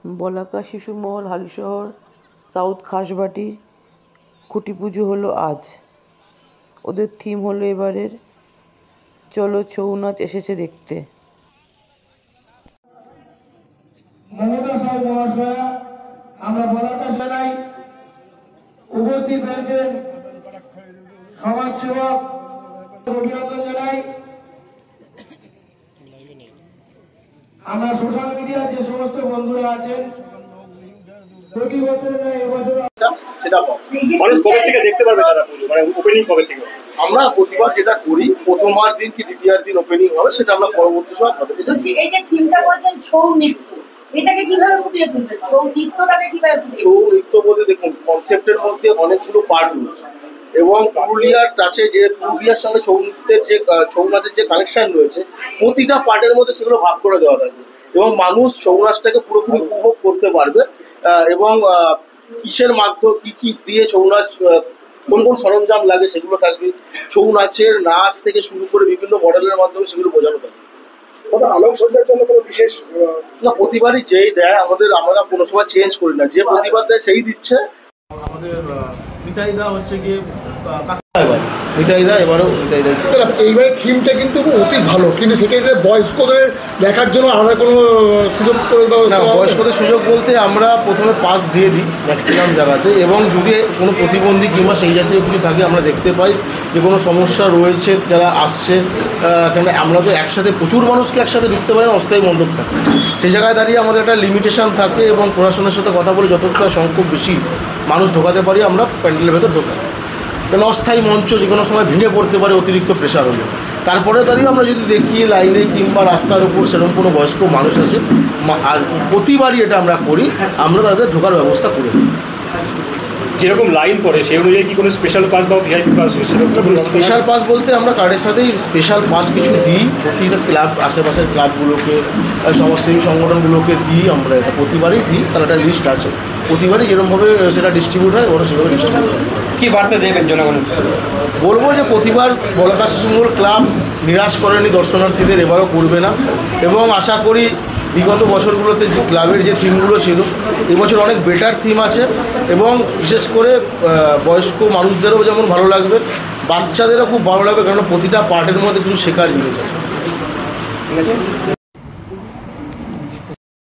বলাকা শিশু মহল হালিশহর সাউথ খাসবাটি খুঁটি পুজো হলো আজ। ওদের থিম হলো এবারের চলো ছৌ নাচ এসেছে দেখতে। মমতা সাহেব মহাশয়া আমরা বলাকা জানাই, উপস্থিত হয়েছেন সমাজসেবক অভিনন্দন জানাই। আমরা সোশ্যাল মিডিয়ার যে সমস্ত বন্ধুরা আছেন, প্রতি বছর এবছর সেটা মানুষ কবে থেকে দেখতে পারবে তারা মানে ওপেনিং কবে থেকে? আমরা প্রতিবার যেটা করি প্রথমার দিন কি দ্বিতীয়ার দিন ওপেনিং হবে, সেটা আমরা পরবর্তী সময় আপনাদেরকে জানাচ্ছি। এই যে থিমটা করেছেন ছৌ নৃত্য, এটাকে কিভাবে ফুটিয়ে তুলবেন? ছৌ নৃত্যটাকে কিভাবে ফুটিয়ে? ছৌ নৃত্য বলতে দেখুন কনসেপ্টের মধ্যে অনেকগুলো পার্ট রয়েছে এবং পুরুলিয়ার কাছে যে পুরুলিয়ার সঙ্গে ছৌ নৃত্যের যে ছৌ নাচের যে কানেকশন রয়েছে প্রতিটা পার্টের মধ্যে সেগুলো ভাগ করে দেওয়া থাকবে এবং মানুষ ছৌ নাচটাকে পুরোপুরি উপভোগ করতে পারবে। এবং কিসের মাধ্যম কি দিয়ে ছৌ নাচ, কোন কোন সরঞ্জাম লাগে সেগুলো থাকবে। ছৌ নাচের নাচ থেকে শুরু করে বিভিন্ন মডেলের মাধ্যমে সেগুলো বোঝানো থাকবে। আলোকসজ্জার জন্য কোনো বিশেষ না, প্রতিবারই যেই দেয় আমরা কোনো সময় চেঞ্জ করি না, যে প্রতিবার দেয় সেই দিচ্ছে। আমাদের নিতাইদা হচ্ছে গিয়ে নিতাইদা, এবারেও নিতাইদা। এইবারে থিমটা কিন্তু অতি ভালো, কিন্তু সেক্ষেত্রে বয়স্কদের দেখার জন্য আলাদা কোনো সুযোগ করে দেওয়া? না, বয়স্কদের সুযোগ বলতে আমরা প্রথমে পাস দিয়ে দিই ম্যাক্সিমাম জায়গাতে, এবং যদি কোনো প্রতিবন্ধী কিংবা সেই জাতীয় কিছু থাকে আমরা দেখতে পাই যে কোনো সমস্যা রয়েছে যারা আসছে, কেন আমরা তো একসাথে প্রচুর মানুষকে একসাথে ঢুকতে পারি না, অস্থায়ী মণ্ডপ থাকে, সেই জায়গায় দাঁড়িয়ে আমাদের একটা লিমিটেশন থাকে এবং প্রশাসনের সাথে কথা বলে যতটা সংখ্যক বেশি মানুষ ঢোকাতে পারি আমরা প্যান্ডেলের ভেতর ঢোকাই। কেন অস্থায়ী মঞ্চ যে কোনো সময় ভেঙে পড়তে পারে অতিরিক্ত প্রেশার হলে। তারপরে দাঁড়িয়ে আমরা যদি দেখি লাইনে কিংবা রাস্তার উপর সেরকম কোনো বয়স্ক মানুষ আছে, প্রতিবারই এটা আমরা করি, আমরা তাদের ঢোকার ব্যবস্থা করে দিই। যেরকম লাইন পড়ে সেই অনুযায়ী কি কোনো স্পেশাল পাস বা ভিআইপি পাস? স্পেশাল পাস বলতে আমরা কার্ডের সাথেই স্পেশাল পাস কিছু দিই প্রতিটা ক্লাব, আশেপাশের ক্লাবগুলোকে, সমাজসেবী সংগঠনগুলোকে দিই, আমরা এটা প্রতিবারই দিই, তার একটা লিস্ট আছে, প্রতিবারই যেরকমভাবে সেটা ডিস্ট্রিবিউট হয় ওরা সেভাবে ডিস্ট্রিবিউট হয়। কী বার্তা দেবেন জনগণের? বলবো যে প্রতিবার বলাকা শিশু মহল ক্লাব নিরাশ করেনি দর্শনার্থীদের, এবারও করবে না, এবং আশা করি বিগত বছরগুলোতে যে ক্লাবের যে থিমগুলো ছিল এবছর অনেক বেটার থিম আছে, এবং বিশেষ করে বয়স্ক মানুষদেরও যেমন ভালো লাগবে, বাচ্চাদেরও খুব ভালো লাগবে, কারণ প্রতিটা পার্টের মধ্যে কিছু শেখার জিনিস আছে। ঠিক আছে।